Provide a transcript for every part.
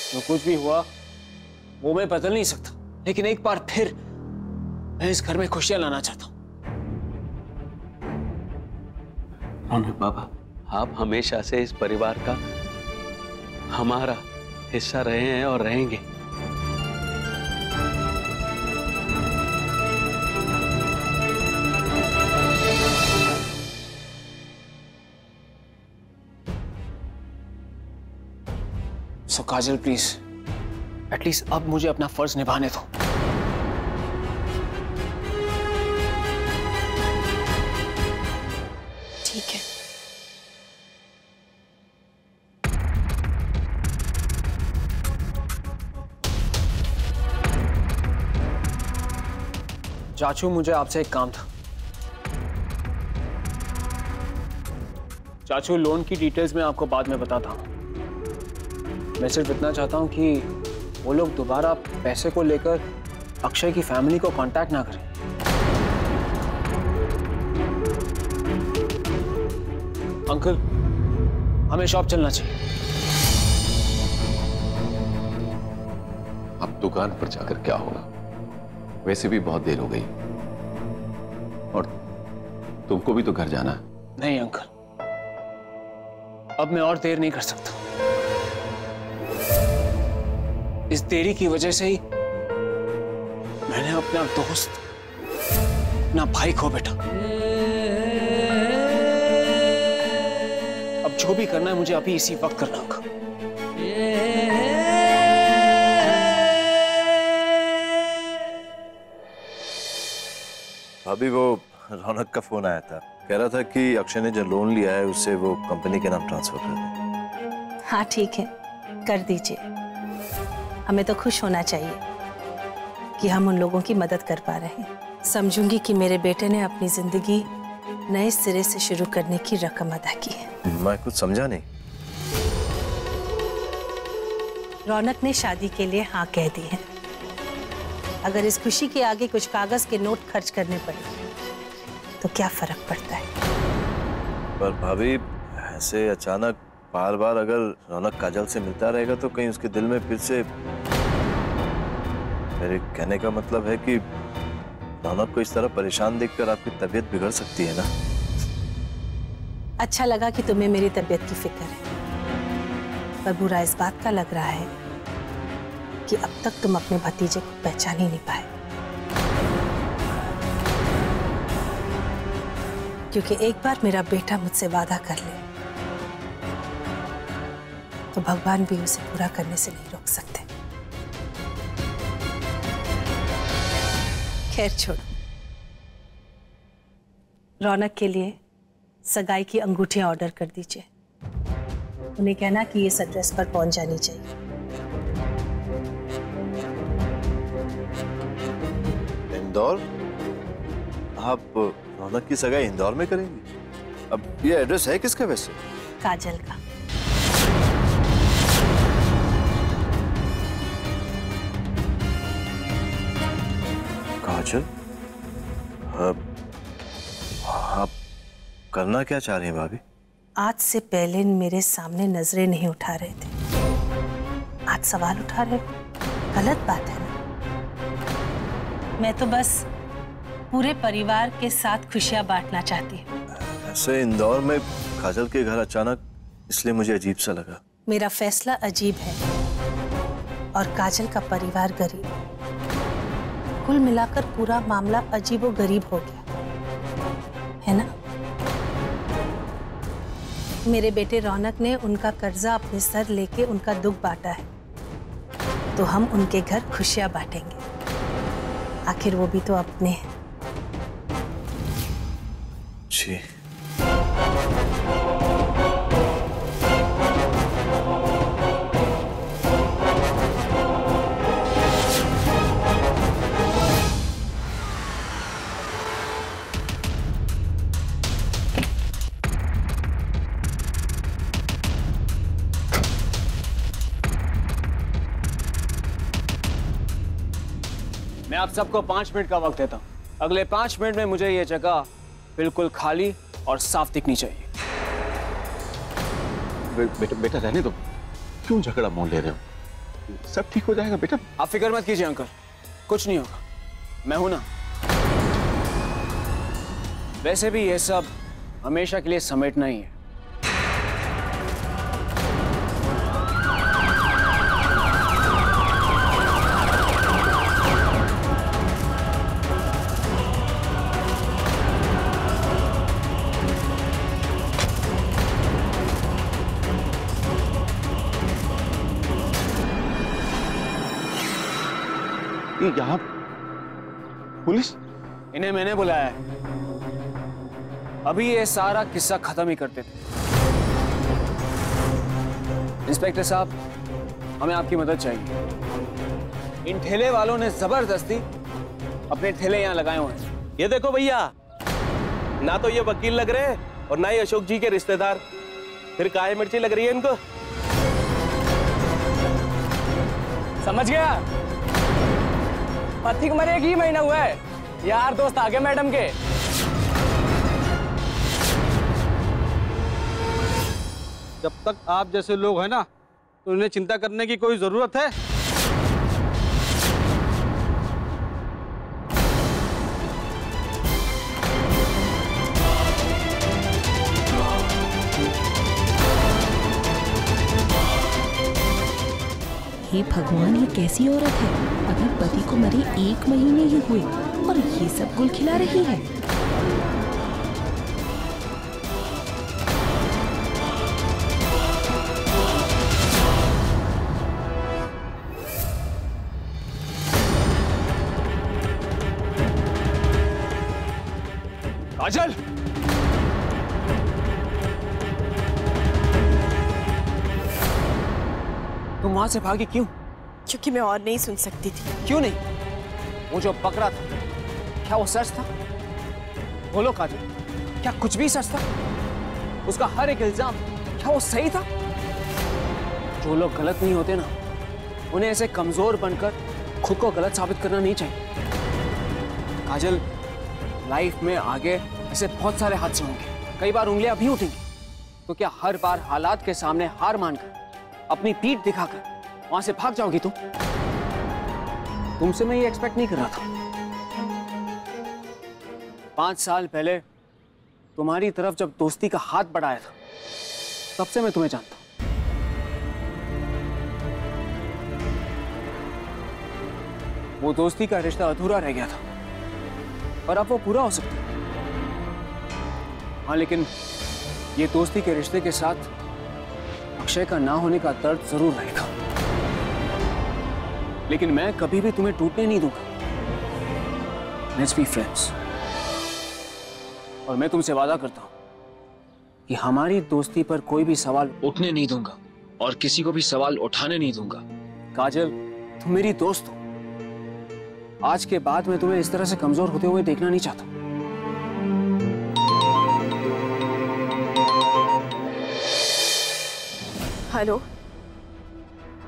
जो कुछ भी हुआ वो मैं बदल नहीं सकता, लेकिन एक बार फिर मैं इस घर में खुशियां लाना चाहता हूं। रौनक बाबा, आप हमेशा से इस परिवार का हमारा हिस्सा रहे हैं और रहेंगे। सो काजल प्लीज, एटलीस्ट अब मुझे अपना फर्ज निभाने दो। ठीक है। चाचू, मुझे आपसे एक काम था। चाचू, लोन की डिटेल्स मैं आपको बाद में बताता हूं। मैं सिर्फ इतना चाहता हूं कि वो लोग दोबारा पैसे को लेकर अक्षय की फैमिली को कांटेक्ट ना करें। अंकल, हमें शॉप चलना चाहिए। अब दुकान पर जाकर क्या होगा? वैसे भी बहुत देर हो गई और तुमको भी तो घर जाना है। नहीं अंकल, अब मैं और देर नहीं कर सकता। इस देरी की वजह से ही मैंने अपना दोस्त, अपना भाई खो बैठा। अब जो भी करना है मुझे अभी इसी वक्त करना होगा। भाभी, वो रौनक का फोन आया था, कह रहा था कि अक्षय ने जो लोन लिया है उससे वो कंपनी के नाम ट्रांसफर कर दे। हाँ ठीक है, कर दीजिए। हमें तो खुश होना चाहिए कि हम उन लोगों की मदद कर पा रहे हैं। समझूंगी कि मेरे बेटे ने अपनी जिंदगी नए सिरे से शुरू करने की रकम अदा की है। मैं कुछ समझा नहीं। रौनक ने शादी के लिए हाँ कह दी है। अगर इस खुशी के आगे कुछ कागज के नोट खर्च करने पड़े तो क्या फर्क पड़ता है? पर भाभी, ऐसे अचानक बार बार अगर रौनक काजल से मिलता रहेगा तो कहीं उसके दिल में फिर से, मेरे कहने का मतलब है कि रौनक को इस तरह परेशान देखकर आपकी तबीयत बिगड़ सकती है ना। अच्छा लगा कि तुम्हें मेरी तबीयत की फिक्र है, पर बुरा इस बात का लग रहा है कि अब तक तुम अपने भतीजे को पहचान ही नहीं पाए। क्योंकि एक बार मेरा बेटा मुझसे वादा कर ले तो भगवान भी उसे पूरा करने से नहीं रोक सकते। खैर छोड़ो, रौनक के लिए सगाई की अंगूठियां ऑर्डर कर दीजिए। उन्हें कहना कि इस एड्रेस पर पहुंच जानी चाहिए। इंदौर? आप रौनक की सगाई इंदौर में करेंगी? अब ये एड्रेस है किसका वैसे? काजल का। काजल? आप करना क्या चाह रही हैं भाभी? आज से पहले मेरे सामने नजरें नहीं उठा रहे थे, आज सवाल उठा रहे हो। गलत बात है ना? मैं तो बस पूरे परिवार के साथ खुशियां बांटना चाहती हूँ। ऐसे इंदौर में काजल के घर अचानक, इसलिए मुझे अजीब सा लगा। मेरा फैसला अजीब है और काजल का परिवार गरीब। कुल मिलाकर पूरा मामला अजीबो गरीब हो गया है ना? मेरे बेटे रौनक ने उनका कर्जा अपने सर लेके उनका दुख बांटा है, तो हम उनके घर खुशियां बांटेंगे। आखिर वो भी तो अपने हैं। जी। मैं आप सबको 5 मिनट का वक्त देता हूँ। अगले 5 मिनट में मुझे ये जगह बिल्कुल खाली और साफ दिखनी चाहिए। बेटा रहने दो, क्यों झगड़ा मोल ले रहे हो? सब ठीक हो जाएगा बेटा। आप फिक्र मत कीजिए अंकल, कुछ नहीं होगा, मैं हूं ना। वैसे भी ये सब हमेशा के लिए समेटना ही है। ये यहाँ पुलिस? इन्हें मैंने बुलाया है, अभी ये सारा किस्सा खत्म ही करते थे। इंस्पेक्टर साहब, हमें आपकी मदद चाहिए। इन ठेले वालों ने जबरदस्ती अपने ठेले यहां लगाए हुए हैं। ये देखो भैया, ना तो ये वकील लग रहे हैं और ना ही अशोक जी के रिश्तेदार, फिर काहे मिर्ची लग रही है इनको। समझ गया? पति को मरे एक ही महीना हुआ है, यार दोस्त आ गए मैडम के। जब तक आप जैसे लोग हैं ना, तो उन्हें चिंता करने की कोई जरूरत है? हे भगवान, ये कैसी औरत है? अभी पति को मरे 1 महीने ही हुए और ये सब गुल खिला रही है। काजल, तुम वहां से भागी क्यों? क्योंकि मैं और नहीं सुन सकती थी। क्यों नहीं? वो जो बकरा था, क्या वो सच था? बोलो काजल, क्या कुछ भी सच था? उसका हर एक इल्जाम क्या वो सही था? जो लोग गलत नहीं होते ना, उन्हें ऐसे कमजोर बनकर खुद को गलत साबित करना नहीं चाहिए। काजल, लाइफ में आगे ऐसे बहुत सारे हादसे होंगे, कई बार उंगलियां भी उठेंगी, तो क्या हर बार हालात के सामने हार मानकर अपनी पीठ दिखाकर वहां से भाग जाओगी तुम? तुमसे मैं ये एक्सपेक्ट नहीं कर रहा था। 5 साल पहले तुम्हारी तरफ जब दोस्ती का हाथ बढ़ाया था, तब से मैं तुम्हें जानता हूं। वो दोस्ती का रिश्ता अधूरा रह गया था, पर अब वो पूरा हो सकता है। हाँ, लेकिन ये दोस्ती के रिश्ते के साथ अक्षय का ना होने का दर्द जरूर रहेगा। लेकिन मैं कभी भी तुम्हें टूटने नहीं दूंगा। Let's be friends. और मैं तुमसे वादा करता हूं कि हमारी दोस्ती पर कोई भी सवाल उठने नहीं दूंगा और किसी को भी सवाल उठाने नहीं दूंगा। काजल, तुम मेरी दोस्त हो। आज के बाद मैं तुम्हें इस तरह से कमजोर होते हुए देखना नहीं चाहता। हेलो,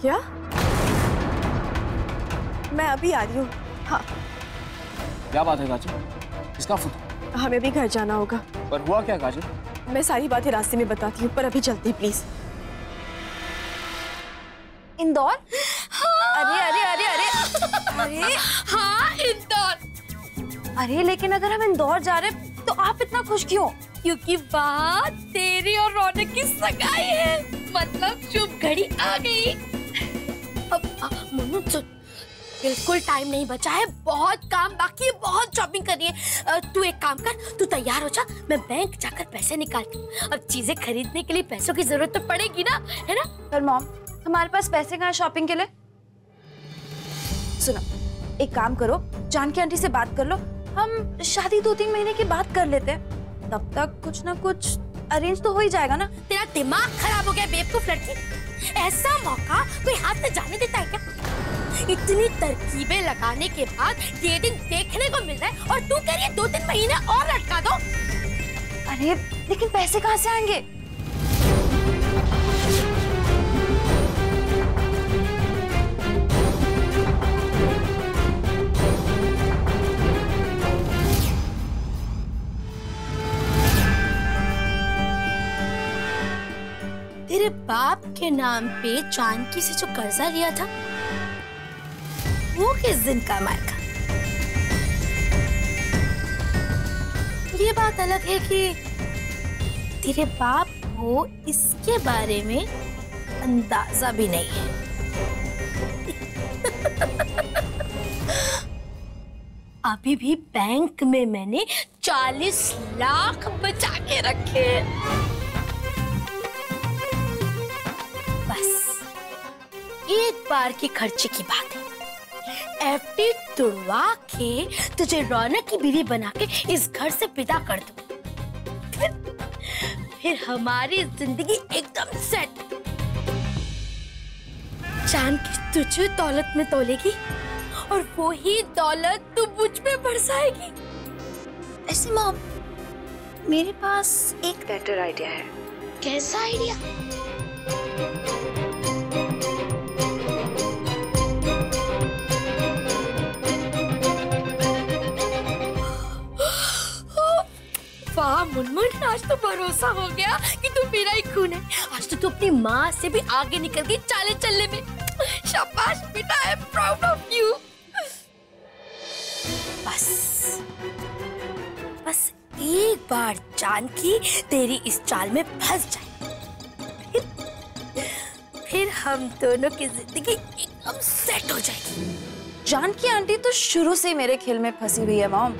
क्या? मैं अभी आ रही हूँ। हाँ। क्या बात है काजल? किसका फोन? हमें भी घर जाना होगा। पर हुआ क्या काजल? मैं सारी बातें रास्ते में बताती हूँ, पर अभी चलते हैं प्लीज। इंदौर? हाँ। अरे अरे अरे अरे अरे हाँ, इंदौर। अरे लेकिन अगर हम इंदौर जा रहे तो आप इतना खुश क्यों? क्योंकि बात तेरी और रौनक की सगाई है, मतलब शुभ घड़ी आ गई। अब मोनू सुन, बिल्कुल टाइम नहीं बचा है, बहुत काम बाकी है, बहुत शॉपिंग करनी है। तू एक काम कर, तू तैयार हो जा, मैं बैंक जाकर पैसे निकालती हूँ। अब चीजें खरीदने के लिए पैसों की जरूरत तो पड़ेगी ना, है ना? पर मॉम, हमारे पास पैसे कहाँ शॉपिंग के लिए? सुनो, एक काम करो, जानकी आंटी से बात कर लो, हम शादी 2-3 महीने की बात कर लेते हैं, तब तक कुछ ना कुछ अरेंज तो हो ही जाएगा ना। तेरा दिमाग खराब हो गया बेवकूफ लड़की, ऐसा मौका कोई हाथ से जाने देता है क्या? इतनी तरकीबें लगाने के बाद ये दिन देखने को मिल रहा है और तू कह रही है 2-3 महीने और लटका दो। अरे लेकिन पैसे कहाँ से आएंगे? तेरे बाप बाप के नाम पे जानकी से जो कर्जा लिया था वो किस दिन काम आएगा? ये बात अलग है कि तेरे बाप को इसके बारे में अंदाजा भी नहीं है। अभी भी बैंक में मैंने 40 लाख बचा के रखे। बस एक बार के खर्चे की बात है। एफडी तुड़वा के तुझे रौनक की बीवी बना के इस घर से विदा कर दूं। फिर हमारी जिंदगी एकदम सेट। जानकी तुझे दौलत में तोलेगी और वो ही दौलत तू मुझ पे बरसाएगी। ऐसे मॉम, मेरे पास एक बेटर आइडिया है। कैसा आइडिया? वाह मुनमुन, आज तो भरोसा हो गया कि तू मेरा ही खून है। आज तो तू अपनी माँ से भी आगे निकल गई चाले चलने में। शाबाश बेटा, I am proud of you. बस एक बार जानकी तेरी इस चाल में फंस जाए, फिर हम दोनों की जिंदगी एकदम सेट हो जाएगी। जानकी आंटी तो शुरू से मेरे खेल में फंसी हुई है मॉम।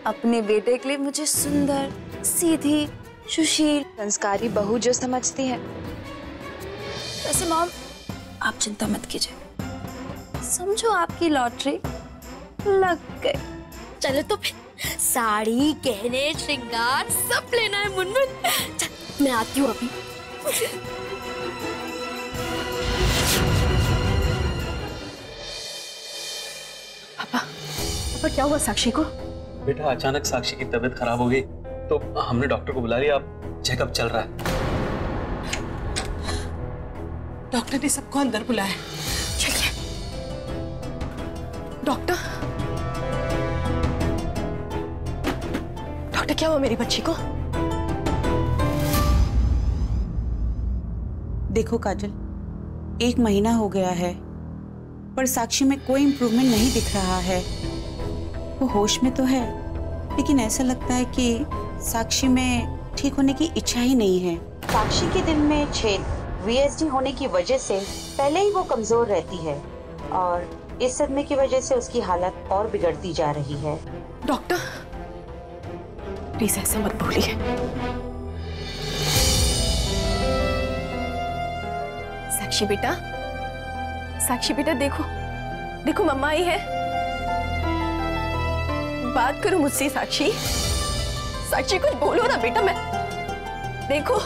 अपने बेटे के लिए मुझे सुंदर, सीधी, सुशील, संस्कारी बहू जो समझती है। वैसे मॉम, आप चिंता मत कीजिए, समझो आपकी लॉटरी लग गई। चलो तो फिर साड़ी, गहने, श्रृंगार सब लेना है मुनमुन। चल मैं आती हूँ अभी। पापा क्या हुआ साक्षी को? बेटा अचानक साक्षी की तबीयत खराब हो गई तो हमने डॉक्टर को बुला लिया। अब चेकअप चल रहा है। डॉक्टर ने सबको अंदर बुलाया। चलिए। डॉक्टर क्या हुआ मेरी बच्ची को? देखो काजल, 1 महीना हो गया है पर साक्षी में कोई इम्प्रूवमेंट नहीं दिख रहा है। वो होश में तो है लेकिन ऐसा लगता है कि साक्षी में ठीक होने की इच्छा ही नहीं है। साक्षी के दिल में छेद VSD होने की वजह से पहले ही वो कमजोर रहती है और इस सदमे की वजह से उसकी हालत और बिगड़ती जा रही है। डॉक्टर प्लीज ऐसे मत बोलिए। साक्षी बेटा देखो देखो मम्मा आई है। बात करो मुझसे साक्षी। साक्षी कुछ बोलो ना बेटा। मैं देखो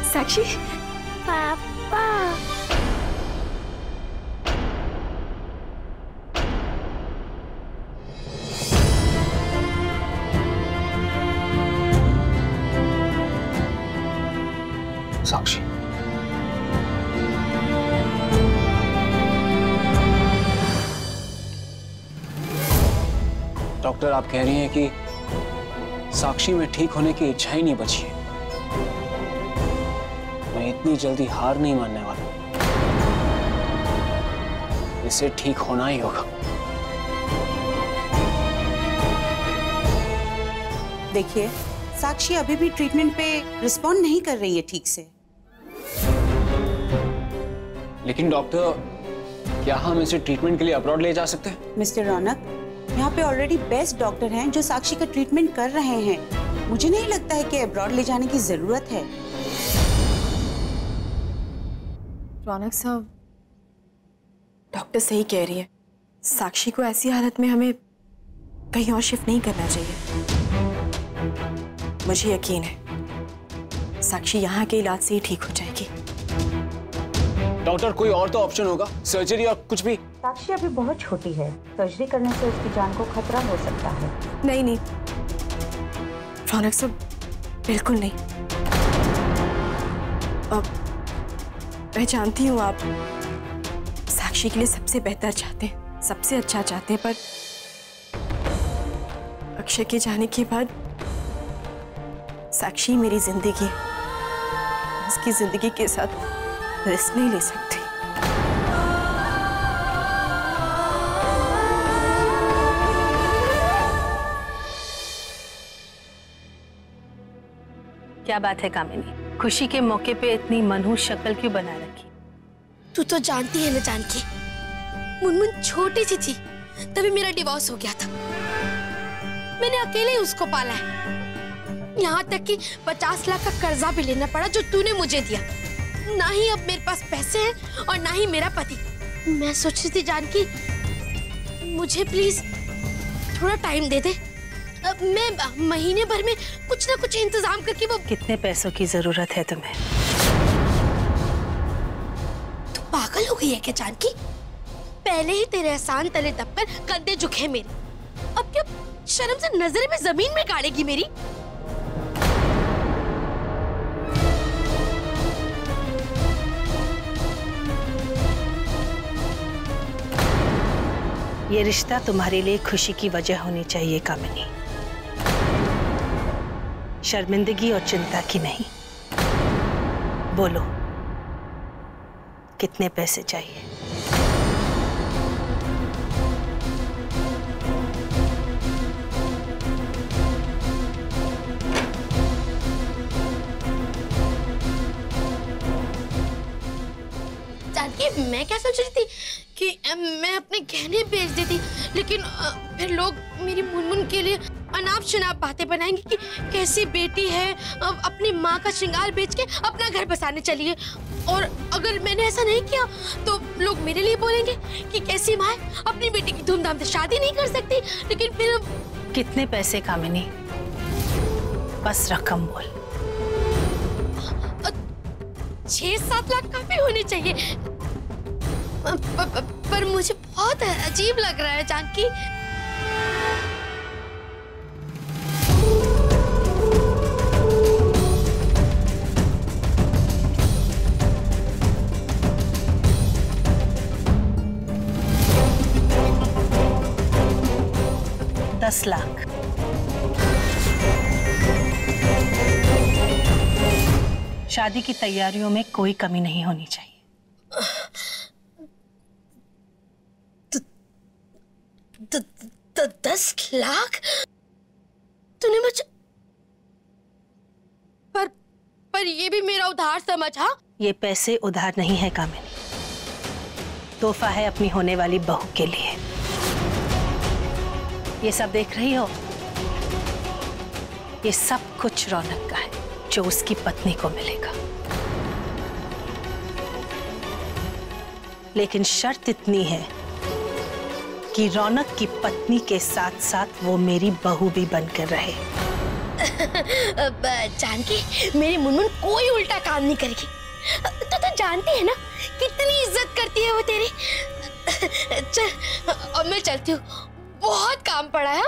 साक्षी पापा साक्षी डॉक्टर आप कह रही हैं कि साक्षी में ठीक होने की इच्छा ही नहीं बची है। मैं इतनी जल्दी हार नहीं मानने वाला। इसे ठीक होना ही होगा। देखिए साक्षी अभी भी ट्रीटमेंट पे रिस्पॉन्ड नहीं कर रही है ठीक से। लेकिन डॉक्टर क्या हम इसे ट्रीटमेंट के लिए अब्रॉड ले जा सकते हैं? मिस्टर रौनक, यहाँ पे ऑलरेडी बेस्ट डॉक्टर हैं जो साक्षी का ट्रीटमेंट कर रहे हैं। मुझे नहीं लगता है कि अब्रॉड ले जाने की जरूरत है। रौनक साहब, डॉक्टर सही कह रही है। साक्षी को ऐसी हालत में हमें कहीं और शिफ्ट नहीं करना चाहिए। मुझे यकीन है साक्षी यहाँ के इलाज से ही ठीक हो जाएगी। डॉक्टर कोई और तो ऑप्शन होगा, सर्जरी और कुछ भी? साक्षी अभी बहुत छोटी है, सर्जरी करने से उसकी जान को खतरा हो सकता है। नहीं नहीं रौनक साहब, बिल्कुल नहीं। अब मैं जानती हूँ आप साक्षी के लिए सबसे बेहतर चाहते हैं, सबसे अच्छा चाहते हैं, पर अक्षय के जाने के बाद साक्षी मेरी जिंदगी, उसकी जिंदगी के साथ रिस्क नहीं ले सकती। क्या बात है कामिनी, खुशी के मौके पे इतनी मनहूस शक्ल क्यों बना रखी? तू तो जानती है ना जानकी, मुनमुन छोटी सी थी तभी मेरा डिवोर्स हो गया था। मैंने अकेले ही उसको पाला है, यहाँ तक कि 50 लाख का कर्जा भी लेना पड़ा जो तूने मुझे दिया। ना ही अब मेरे पास पैसे हैं और ना ही मेरा पति। मैं सोच रही थी जानकी, मुझे प्लीज थोड़ा टाइम दे दे, मैं महीने भर में कुछ ना कुछ इंतजाम करके वो। कितने पैसों की जरूरत है तुम्हें? तू पागल हो गई है क्या जानकी? पहले ही तेरे एहसान तले दबकर कंधे झुके मेरे, अब क्या शर्म से नजर में जमीन में गाड़ेगी मेरी? ये रिश्ता तुम्हारे लिए खुशी की वजह होनी चाहिए कामिनी, शर्मिंदगी और चिंता की नहीं। बोलो कितने पैसे चाहिए? मैं क्या सोच रही थी कि मैं अपने गहने बेच देती, लेकिन फिर लोग मेरी मुनमुन के लिए अनाप शनाप बातें बनाएंगे कि कैसी बेटी है, अपनी माँ का श्रृंगार बेच के अपना घर बसाने चली है। और अगर मैंने ऐसा नहीं किया तो लोग मेरे लिए बोलेंगे कि कैसी माँ है, अपनी बेटी की धूमधाम से शादी नहीं कर सकती। लेकिन फिर कितने पैसे कामिनी? बस रकम बोल। 6-7 लाख काफी होने चाहिए, पर मुझे बहुत अजीब लग रहा है जानकी। $10 लाख। शादी की तैयारियों में कोई कमी नहीं होनी चाहिए। 10 लाख तूने मुझे, पर ये भी मेरा उधार समझ? हाँ, ये पैसे उधार नहीं है कामिनी, तोहफा है अपनी होने वाली बहू के लिए। ये सब देख रही हो, ये सब कुछ रौनक का है जो उसकी पत्नी को मिलेगा। लेकिन शर्त इतनी है कि रौनक की पत्नी के साथ साथ वो मेरी बहू भी बनकर रहे। जानकी, मेरी मुनमुन कोई उल्टा काम नहीं करेगी। तो जानती है ना कितनी इज्जत करती है वो तेरी। चल अब मैं चलती हूँ, बहुत काम पड़ा है।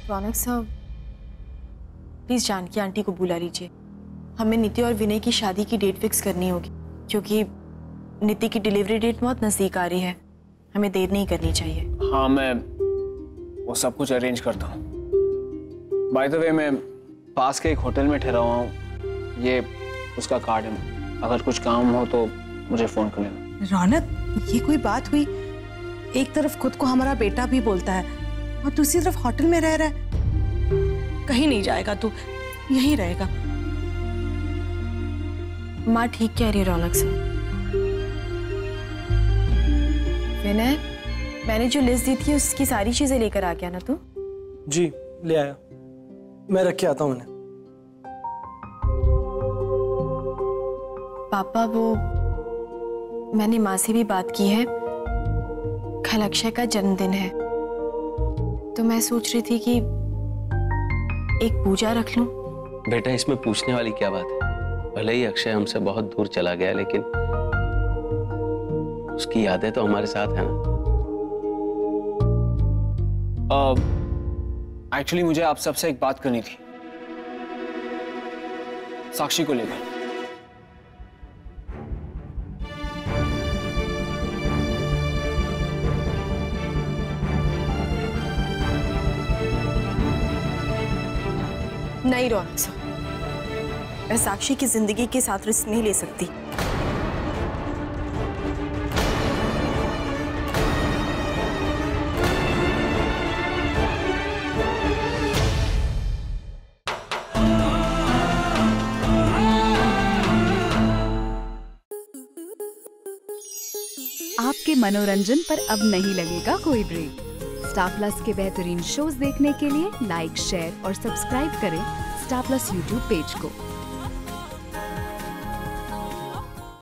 रौनक साहब, प्लीज जानकी आंटी को बुला लीजिए। हमें नीति और विनय की शादी की डेट फिक्स करनी होगी, क्योंकि नीति की डिलीवरी डेट बहुत नजदीक आ रही है। हमें देर नहीं करनी चाहिए। हाँ, मैं वो सब कुछ अरेंज करता हूँ। बाय द वे, मैं पास के एक होटल में ठहरा हुआ हूँ, ये उसका कार्ड है। अगर कुछ काम हो तो मुझे फोन कर लेना। रौनक, ये कोई बात हुई? एक तरफ खुद को हमारा बेटा भी बोलता है और दूसरी तरफ होटल में रह रहा है। कहीं नहीं जाएगा तू, यहीं रहेगा। माँ ठीक कह रही है रौनक साहब। विनय, मैंने जो लिस्ट दी थी उसकी सारी चीजें लेकर आ गया ना तू? जी, ले आया। मैं रख के आता हूँ उन्हें। पापा, वो मैंने माँ से भी बात की है, कल अक्षय का जन्मदिन है, तो मैं सोच रही थी कि एक पूजा रख लूं। बेटा, इसमें पूछने वाली क्या बात है? भले ही अक्षय हमसे बहुत दूर चला गया, लेकिन उसकी यादें तो हमारे साथ है ना। एक्चुअली मुझे आप सबसे एक बात करनी थी, साक्षी को लेकर। नहीं रौनक सर, मैं साक्षी की जिंदगी के साथ रिस्क नहीं ले सकती। आपके मनोरंजन पर अब नहीं लगेगा कोई ब्रेक। स्टार प्लस के बेहतरीन शोज देखने के लिए लाइक, शेयर और सब्सक्राइब करें स्टार प्लस यूट्यूब पेज को।